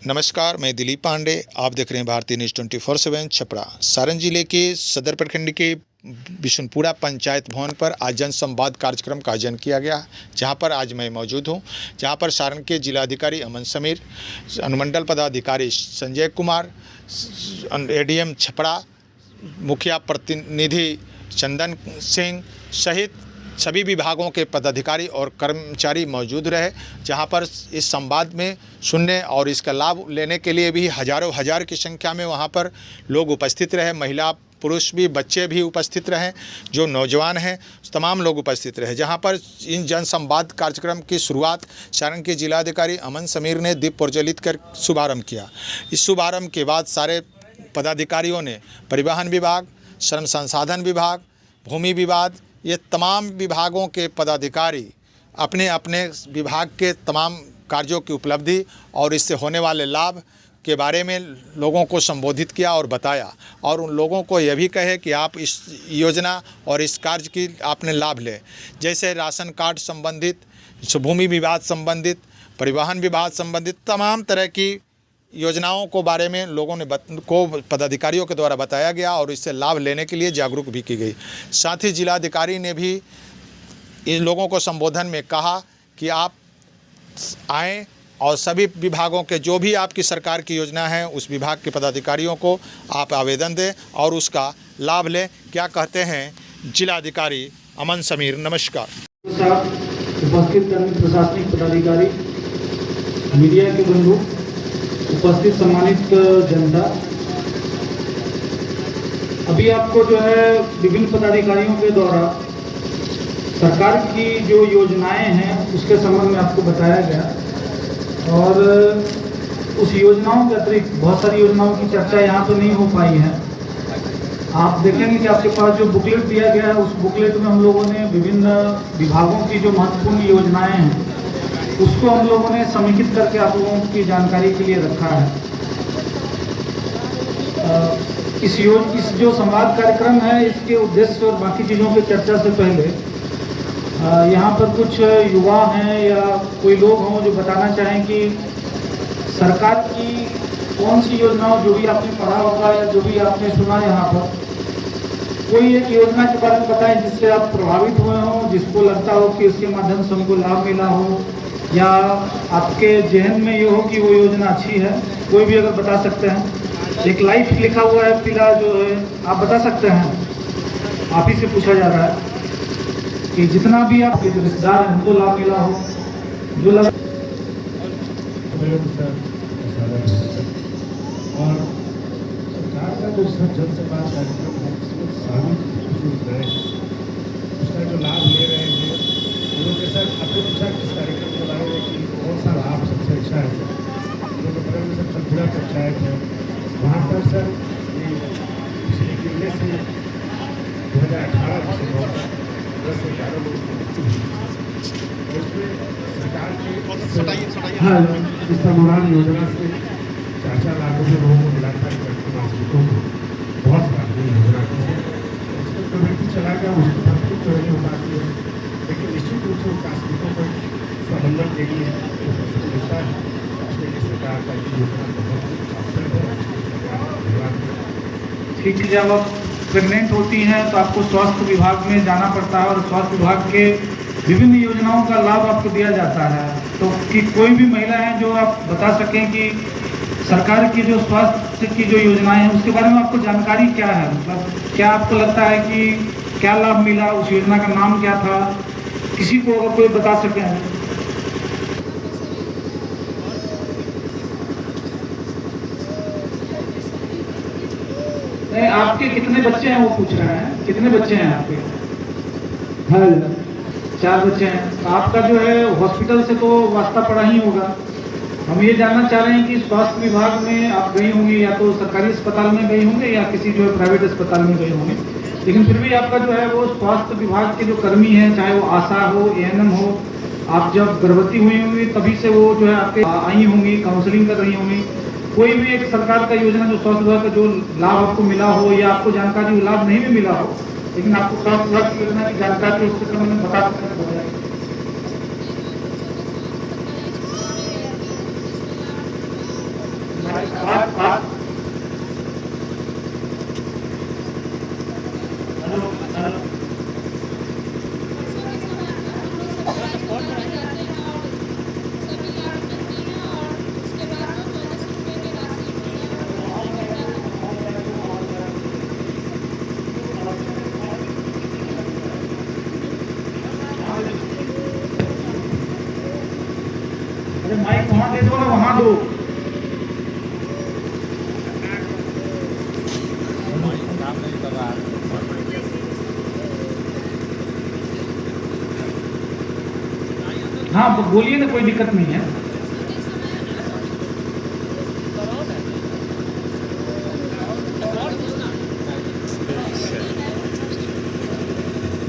नमस्कार, मैं दिलीप पांडे। आप देख रहे हैं भारतीय न्यूज़ 24/7 छपरा। सारण जिले के सदर प्रखंड के बिशुनपुरा पंचायत भवन पर आज जन संवाद कार्यक्रम का आयोजन किया गया, जहां पर आज मैं मौजूद हूं, जहां पर सारण के जिलाधिकारी अमन समीर, अनुमंडल पदाधिकारी संजय कुमार, एडीएम छपरा, मुखिया प्रतिनिधि चंदन सिंह सहित सभी विभागों के पदाधिकारी और कर्मचारी मौजूद रहे, जहां पर इस संवाद में सुनने और इसका लाभ लेने के लिए भी हज़ार की संख्या में वहां पर लोग उपस्थित रहे। महिला पुरुष भी, बच्चे भी उपस्थित रहे, जो नौजवान हैं तमाम लोग उपस्थित रहे। जहां पर इन जन संवाद कार्यक्रम की शुरुआत सारण के जिलाधिकारी अमन समीर ने दीप प्रज्वलित कर शुभारम्भ किया। इस शुभारम्भ के बाद सारे पदाधिकारियों ने परिवहन विभाग, श्रम संसाधन विभाग, भूमि विवाद, ये तमाम विभागों के पदाधिकारी अपने अपने विभाग के तमाम कार्यों की उपलब्धि और इससे होने वाले लाभ के बारे में लोगों को संबोधित किया और बताया, और उन लोगों को यह भी कहे कि आप इस योजना और इस कार्य की आपने लाभ लें। जैसे राशन कार्ड संबंधित, भूमि विवाद संबंधित, परिवहन विभाग संबंधित तमाम तरह की योजनाओं को बारे में लोगों ने पदाधिकारियों के द्वारा बताया गया और इससे लाभ लेने के लिए जागरूक भी की गई। साथ ही जिलाधिकारी ने भी इन लोगों को संबोधन में कहा कि आप आएँ और सभी विभागों के जो भी आपकी सरकार की योजना है उस विभाग के पदाधिकारियों को आप आवेदन दें और उसका लाभ लें। क्या कहते हैं जिलाधिकारी अमन समीर? नमस्कार। उपस्थित प्रशासनिक पदाधिकारी, मीडिया के बंधु, उपस्थित सम्मानित जनता, अभी आपको जो है विभिन्न पदाधिकारियों के द्वारा सरकार की जो योजनाएं हैं उसके संबंध में आपको बताया गया, और उस योजनाओं के अतिरिक्त बहुत सारी योजनाओं की चर्चा यहाँ पर नहीं हो पाई है। आप देखेंगे कि आपके पास जो बुकलेट दिया गया है उस बुकलेट में हम लोगों ने विभिन्न विभागों की जो महत्वपूर्ण योजनाएं हैं उसको हम लोगों ने समेकित करके आप लोगों की जानकारी के लिए रखा है। इस जो संवाद कार्यक्रम है इसके उद्देश्य और बाकी चीज़ों की चर्चा से पहले यहाँ पर कुछ युवा हैं या कोई लोग हों जो बताना चाहें कि सरकार की कौन सी योजनाओं, जो भी आपने पढ़ा होगा या जो भी आपने सुना यहाँ पर, कोई एक योजना के बारे में बताएं जिससे आप प्रभावित हुए हों, जिसको लगता हो कि इसके माध्यम से हमको लाभ मिला हो, या आपके जहन में ये हो कि वो योजना अच्छी है। कोई भी अगर बता सकते हैं। एक लाइफ लिखा हुआ है पीला जो है, आप बता सकते हैं। आप ही से पूछा जा रहा है कि जितना भी आपके जो रिश्तेदार हैं उनको लाभ मिला हो, जो लगा और सरकार का जो जन संवाद कार्यक्रम है उसमें शामिल उसका जो लाभ ले रहे हैं उन्होंने सर आपने पूछा किस कार्यक्रम के बारे में कि कौन सा लाभ सबसे अच्छा है। उन्होंने बगल में सर खलपुरा पंचायत है, वहाँ पर सर ये पिछले गिरने से 2018 से 10 से 11 लोग उसमें सरकार के हाँ इस समाधान योजना से 4 लाख रुपये लोगों को मिला था। नागरिकों को बहुत सारी योजना उसको कमेटी चला गया, उसको भरपूर तरह हो पाती है, लेकिन निश्चित रूप से नागरिकों को प्रबंधन के लिए मिलता है। सरकार का योजना ठीक है। जब आप प्रेग्नेंट होती हैं तो आपको स्वास्थ्य विभाग में जाना पड़ता है और स्वास्थ्य विभाग के विभिन्न योजनाओं का लाभ आपको दिया जाता है। तो कि कोई भी महिला है जो आप बता सकें कि सरकार की जो स्वास्थ्य की जो योजनाएं हैं उसके बारे में आपको जानकारी क्या है, मतलब क्या आपको लगता है कि क्या लाभ मिला, उस योजना का नाम क्या था, किसी को अगर कोई बता सके। आपके कितने बच्चे हैं वो पूछ रहे हैं, कितने बच्चे हैं आपके? हाँ 4 बच्चे हैं। तो आपका जो है हॉस्पिटल से तो वास्ता पड़ा ही होगा। हम ये जानना चाह रहे हैं कि स्वास्थ्य विभाग में आप गई होंगी, या तो सरकारी अस्पताल में गई होंगे या किसी जो है प्राइवेट अस्पताल में गए होंगे, लेकिन फिर भी आपका जो है वो स्वास्थ्य विभाग के जो कर्मी हैं, चाहे वो आशा हो, एएनएम हो, आप जब गर्भवती हुई होंगी तभी से वो जो है आपके आई होंगी, काउंसलिंग कर रही होंगी। कोई भी एक सरकार का योजना जो स्वास्थ्य विभाग का जो लाभ आपको मिला हो या आपको जानकारी लाभ नहीं भी मिला हो, लेकिन आपको स्वास्थ्य विभाग की योजना की जानकारी उसके संबंध में बता सकते हैं। अरे माइक वहाँ दे दो ना, वहाँ दो। हाँ बोलिए ना, कोई दिक्कत नहीं है।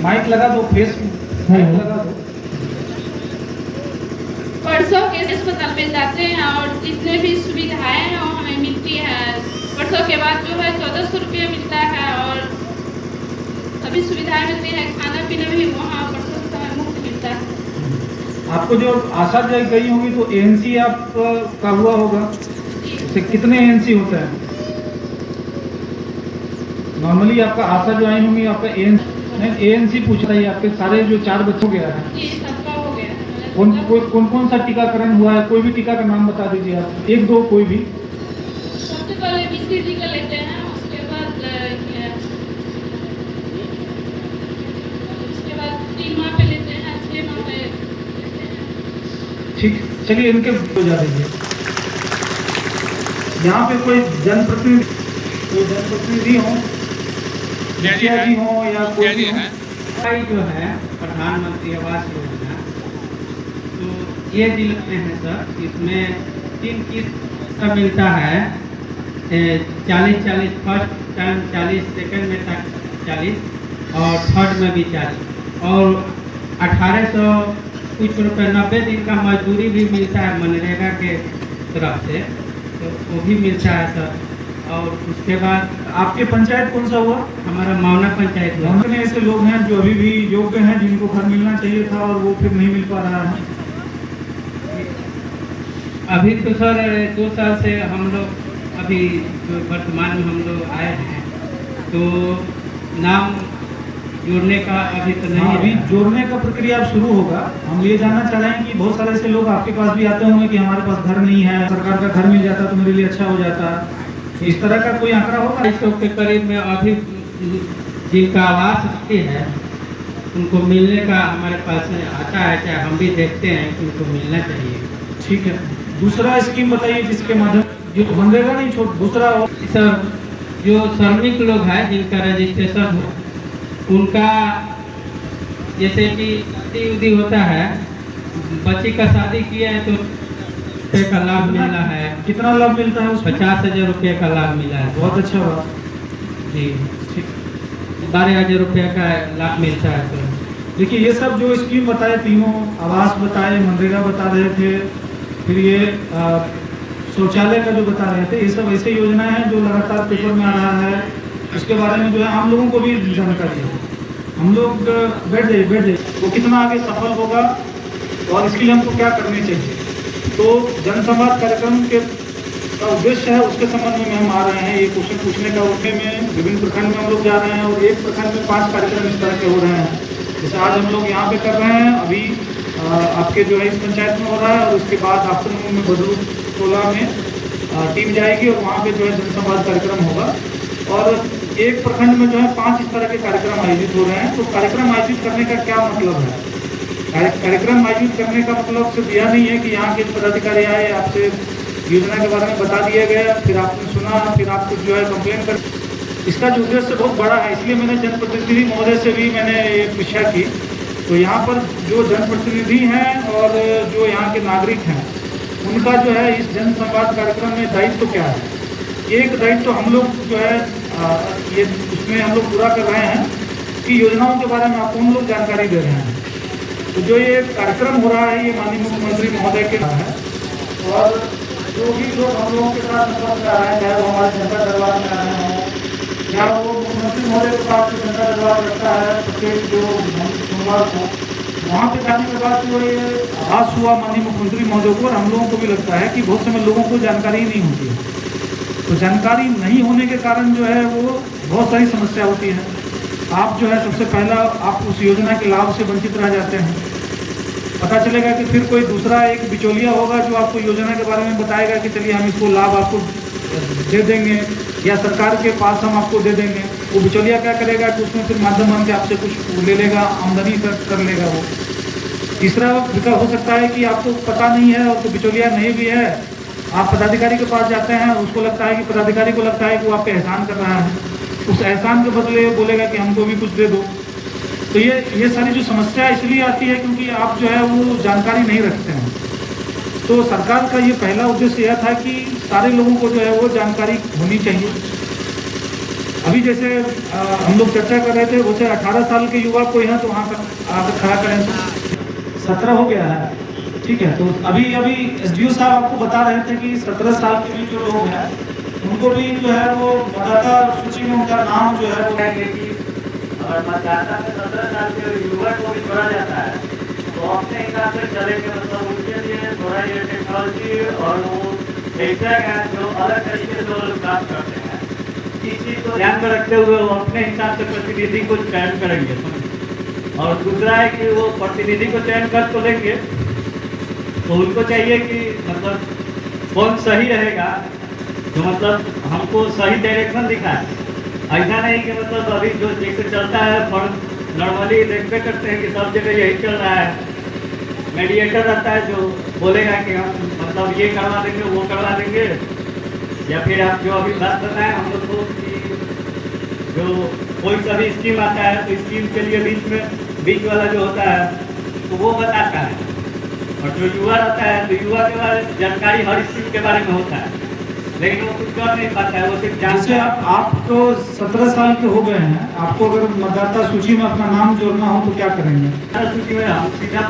माइक लगा दो, फेस माइक लगा दो। परसों के अस्पताल में जाते हैं और जितने भी सुविधाएं हैं वो हमें मिलती है। परसों के बाद जो है 1400 रुपये मिलता है और सभी सुविधाएं मिलती हैं। खाना पीना भी वहाँ परसों के समय मुफ्त मिलता है। आपको जो आशा गई होगी तो एएनसी आपका हुआ होगा। इससे कितने एएनसी होता है? नॉर्मली आपका आशा जो आई होंगी, आपका एएनसी पूछ रही है। आपके सारे जो 4 बच्चों के हैं, जी सबका हो गया है। कौन सा टीकाकरण हुआ है? कोई भी टीका का नाम बता दीजिए आप, 1-2 कोई भी। सबसे पहले बीसीजी का लेते हैं, उसके बाद 3 माह पे लेते हैं, 6 माह पे लेते हैं। ठीक, चलिए इनके हो जा दीजिए। यहाँ पे कोई जनप्रतिनिधि हो, मुखिया जी हो या कोई भी हो? जो है प्रधानमंत्री आवास योजना, तो ये जिले में है सर। इसमें 3 किस्त का मिलता है। 40 फर्स्ट टाइम 40, सेकंड में 40 और थर्ड में भी 40 और 1800 कुछ रुपये 90 दिन का मजदूरी भी मिलता है मनरेगा के तरफ से, तो वो भी मिलता है सर। और उसके बाद आपके पंचायत कौन सा हुआ? हमारा मावना पंचायत हुआ। कितने ऐसे लोग हैं जो अभी भी योग्य हैं, जिनको घर मिलना चाहिए था और वो फिर नहीं मिल पा रहा है? अभी तो सर 2 साल से हम लोग अभी जो वर्तमान में हम लोग आए हैं, तो नाम जोड़ने का अभी तो नहीं हाँ, अभी है। जोड़ने का प्रक्रिया अब शुरू होगा। हम ये जानना चाह रहे हैं कि बहुत सारे ऐसे लोग आपके पास भी आते होंगे कि हमारे पास घर नहीं है, सरकार का घर मिल जाता तो मेरे लिए अच्छा हो जाता। इस तरह का कोई आंकड़ा होगा? 250 के करीब में अभी जिनका आवास स्थिति है उनको मिलने का हमारे पास आता है, चाहे हम भी देखते हैं कि उनको मिलना चाहिए। ठीक है, दूसरा स्कीम बताइए जिसके माध्यम जो मनरेगा नहीं छोड़ दूसरा हो। सर जो श्रमिक लोग हैं जिनका रजिस्ट्रेशन हो, उनका जैसे कि शादी उदी होता है, बच्ची का शादी किया है तो रुपये का लाभ मिल रहा है। कितना लाभ मिलता है उसमें? 50,000 रुपये का लाभ मिला है। बहुत अच्छा बात। जी, ठीक, 12,000 रुपये का लाभ मिलता है सर। देखिए ये सब जो स्कीम बताए, तीनों आवास बताए, मनरेगा बता रहे थे, फिर ये शौचालय का जो बता रहे थे, ये सब ऐसे योजनाएं हैं जो लगातार पेपर में आ रहा है। उसके बारे में जो है आम लोगों को भी जानकारी है। हम लोग बैठ जाइए वो कितना आगे सफल होगा और इसके लिए हमको क्या करनी चाहिए। तो जनसंवाद कार्यक्रम के का उद्देश्य है, उसके संबंध में हम आ रहे हैं। ये क्वेश्चन पूछने का उठे में विभिन्न प्रखंड में हम लोग जा रहे हैं और एक प्रखंड में 5 कार्यक्रम इस तरह के हो रहे हैं। जैसे आज हम लोग यहाँ पे कर रहे हैं, अभी आपके जो है इस पंचायत में हो रहा है और उसके बाद आफ्टरनून में बदरू टोला में टीम जाएगी और वहाँ पे जो है जनसंवाद कार्यक्रम होगा। और एक प्रखंड में जो है 5 इस तरह के कार्यक्रम आयोजित हो रहे हैं। तो कार्यक्रम आयोजित करने का क्या मतलब है? कार्यक्रम आयोजित करने का मतलब सिर्फ यह नहीं है कि यहाँ के पदाधिकारी आए, आपसे योजना के बारे में बता दिया गया, फिर आपने सुना, फिर आपको जो है कंप्लेन कर। इसका जो उद्देश्य बहुत बड़ा है, इसलिए मैंने जनप्रतिनिधि महोदय से भी मैंने ये पूछा कि तो यहाँ पर जो जनप्रतिनिधि हैं और जो यहाँ के नागरिक हैं, उनका जो है इस जन संवाद कार्यक्रम में दायित्व तो क्या है। एक दायित्व तो हम लोग जो है ये उसमें हम लोग पूरा कर रहे हैं कि योजनाओं के बारे में आपको हम लोग जानकारी दे रहे हैं। तो जो ये कार्यक्रम हो रहा है, ये माननीय मुख्यमंत्री महोदय के नाम है और जो भी लोग हम लोगों के साथ संपर्क कर रहे हैं, चाहे वो हमारे जनता दरबार में आए हों या वो मुख्यमंत्री महोदय के पास जनता दरबार रखता है प्रत्येक जो सोमवार को, वहाँ पे जाने के बाद जो ये आभास हुआ माननीय मुख्यमंत्री महोदय को, और हम लोगों को भी लगता है कि बहुत समय लोगों को जानकारी ही नहीं होती है। तो जानकारी नहीं होने के कारण जो है वो बहुत सारी समस्या होती है। आप जो है सबसे पहला आप उस योजना के लाभ से वंचित रह जाते हैं। पता चलेगा कि फिर कोई दूसरा एक बिचौलिया होगा जो आपको योजना के बारे में बताएगा कि चलिए हम इसको लाभ आपको दे देंगे या सरकार के पास हम आपको दे देंगे। वो बिचौलिया क्या करेगा कि उसमें फिर माध्यम बन के आपसे कुछ ले लेगा, आमदनी कर लेगा वो। तीसरा विकल्प हो सकता है कि आपको पता नहीं है और तो बिचौलिया नहीं भी है, आप पदाधिकारी के पास जाते हैं, उसको लगता है कि पदाधिकारी को लगता है कि वो आप पे एहसान कर रहा है, उस एहसान के बदले बोलेगा कि हमको भी कुछ दे दो। तो ये सारी जो समस्या इसलिए आती है क्योंकि आप जो है वो जानकारी नहीं रखते हैं। तो सरकार का ये पहला उद्देश्य यह था कि सारे लोगों को जो है वो जानकारी होनी चाहिए। अभी जैसे हम लोग चर्चा कर रहे थे, वैसे 18 साल के युवा कोई है तो वहाँ पर आकर खड़ा करें। 17 हो गया है, ठीक है। तो अभी एसडीओ साहब आपको बता रहे थे कि 17 साल के भी जो लोग हैं उनको भी जो है वो मतदाता सूची में उनका नाम जो है वो अगर मतदाता में 17 साल के युवा को भी जोड़ा जाता है तो अपने हिसाब से चलेंगे, मतलब उनके लिए थोड़ा ये टेक्नोलॉजी और वो नेटवर्क है जो अलग तरीके से वो लोग काम करते हैं। इस चीज़ को ध्यान में रखते हुए वो अपने हिसाब से प्रतिनिधि को चयन करेंगे। और दूसरा है कि वो प्रतिनिधि को चयन कर तो लेंगे तो उनको चाहिए कि मतलब कौन सही रहेगा, जो मतलब हमको सही डायरेक्शन दिखाए। ऐसा नहीं कि मतलब अभी जो जैसे चलता है फॉर नॉर्मली देखते करते हैं कि सब जगह यही चल रहा है। मीडिएटर रहता है जो बोलेगा कि हम मतलब ये करवा देंगे वो करवा देंगे, या फिर आप जो अभी बात बताएं हम लोग को कि जो कोई सा भी स्कीम आता है तो स्कीम के लिए बीच वाला जो होता है तो वो बताता है, और जो युवा रहता है तो युवा के बारे में जानकारी हर स्कीम के बारे में होता है, लेकिन वो कुछ कर नहीं पाता है। वो सिर्फ जैसे आप तो 17 साल के हो गए हैं, आपको अगर मतदाता सूची में अपना नाम जोड़ना हो तो क्या करेंगे? सूची में हम सीधा,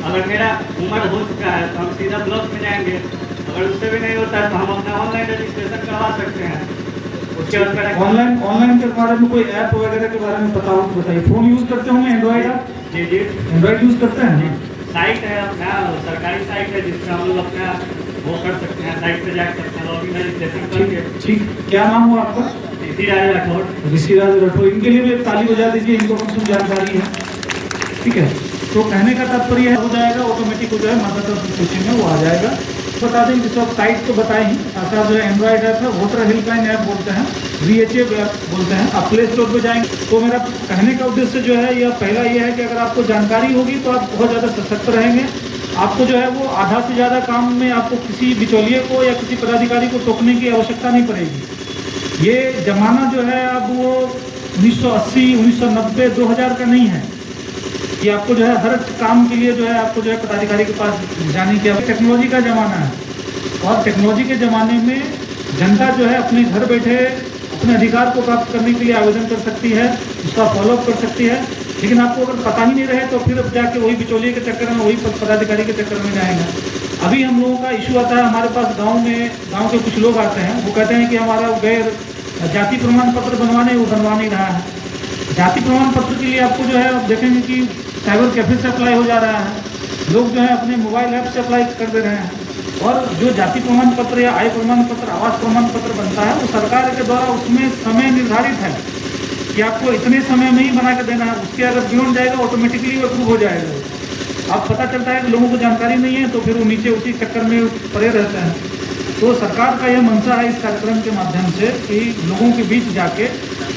अगर मेरा उम्र हो चुका है तो हम सीधा ब्लॉक में जाएंगे, अगर उससे भी नहीं होता है तो हम अपना ऑनलाइन रजिस्ट्रेशन करवा सकते हैं। उसके बाद ऑनलाइन के बारे में कोई ऐप वगैरह के बारे में पता हो तो बताइए। फोन यूज़ करते होंगे, एंड्रॉइड आप? जी एंड्रॉइड यूज़ करते हैं? साइट है अपना, सरकारी साइट है जिससे हम लोग अपना वो कर सकते हैं, साइट पे जा सकते हैं, लॉगिन रजिस्ट्रेशन करके। ठीक, क्या नाम हुआ आपका? ऋषिराज राठौड़। ऋषिराज राठौड़, इनके लिए भी एक ताली बजा दीजिए, इनको कम से कम जानकारी है। ठीक है, तो कहने का तात्पर्य हो जाएगा ऑटोमेटिक हो जाएगा, मतदाता सूची में वो आ जाएगा। बता दें जिस वक्त साइट तो बताए ही, अच्छा जो एंड्रॉइड ऐप है वोटर हेल्पलाइन ऐप बोलते हैं, VHA ऐप बोलते हैं। आप प्ले स्टोर पर जाएंगे तो मेरा कहने का उद्देश्य जो है यह पहला ये है कि अगर आपको जानकारी होगी तो आप बहुत ज़्यादा सशक्त रहेंगे। आपको जो है वो आधा से ज़्यादा काम में आपको किसी बिचौलिए को या किसी पदाधिकारी को टोकने की आवश्यकता नहीं पड़ेगी। ये ज़माना जो है अब वो 1980, 1990, 2000 का नहीं है कि आपको जो है हर काम के लिए जो है आपको जो है पदाधिकारी के पास जाने की। टेक्नोलॉजी का ज़माना है और टेक्नोलॉजी के ज़माने में जनता जो है अपने घर बैठे अपने अधिकार को प्राप्त करने के लिए आवेदन कर सकती है, उसका फॉलोअप कर सकती है। लेकिन आपको अगर पता ही नहीं रहे तो फिर अब जाके वही बिचौलिए के चक्कर में, वही पदाधिकारी के चक्कर में जाएगा। अभी हम लोगों का इशू आता है, हमारे पास गांव के कुछ लोग आते हैं, वो कहते हैं कि हमारा गैर जाति प्रमाण पत्र बनवाने वो बनवा नहीं रहा है। जाति प्रमाण पत्र के लिए आपको जो है आप देखेंगे कि साइबर कैफे से अप्लाई हो जा रहा है, लोग जो है अपने मोबाइल ऐप से अप्लाई कर दे रहे हैं। और जो जाति प्रमाण पत्र या आय प्रमाण पत्र, आवास प्रमाण पत्र बनता है वो सरकार के द्वारा उसमें समय निर्धारित है कि आपको इतने समय में ही बना के देना है, उसके अगर बियॉन्ड जाएगा ऑटोमेटिकली वो अप्रूव हो जाएगा। अब पता चलता है कि लोगों को जानकारी नहीं है तो फिर वो नीचे उसी चक्कर में पड़े रहते हैं। तो सरकार का यह मंशा है इस कार्यक्रम के माध्यम से कि लोगों के बीच जाके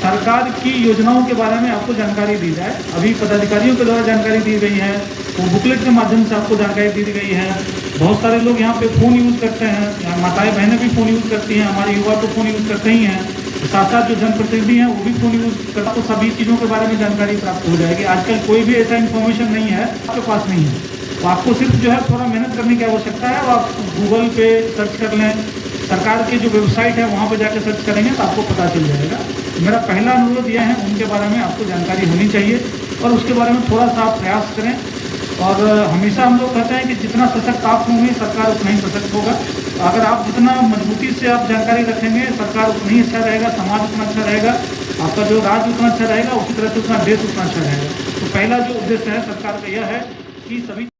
सरकार की योजनाओं के बारे में आपको जानकारी दी जाए। अभी पदाधिकारियों के द्वारा जानकारी दी गई है, वो बुकलेट के माध्यम से आपको जानकारी दी गई है। बहुत सारे लोग यहाँ पे फ़ोन यूज़ करते हैं, यहाँ माताएं बहनें भी फ़ोन यूज़ करती हैं, हमारे युवा तो फ़ोन यूज़ करते ही हैं, साथ साथ जो जनप्रतिनिधि हैं वो भी फ़ोन यूज़ करते, तो सभी चीज़ों के बारे में जानकारी प्राप्त हो जाएगी। आजकल कोई भी ऐसा इन्फॉर्मेशन नहीं है आपके पास नहीं है, तो आपको सिर्फ जो है थोड़ा मेहनत करने की आवश्यकता है। और आप गूगल पे सर्च कर लें, सरकार की जो वेबसाइट है वहाँ पे जाकर सर्च करेंगे तो आपको पता चल जाएगा। तो मेरा पहला अनुरोध यह है, उनके बारे में आपको जानकारी होनी चाहिए और उसके बारे में थोड़ा सा आप प्रयास करें। और हमेशा हम लोग कहते हैं कि जितना सशक्त आप होंगे सरकार उतना ही सशक्त होगा। अगर आप जितना मजबूती से आप जानकारी रखेंगे सरकार उतना ही अच्छा रहेगा, समाज उतना अच्छा रहेगा, आपका जो राज्य उतना अच्छा रहेगा, उसी तरह से उतना देश उतना अच्छा रहेगा। तो पहला जो उद्देश्य है सरकार का यह है कि सभी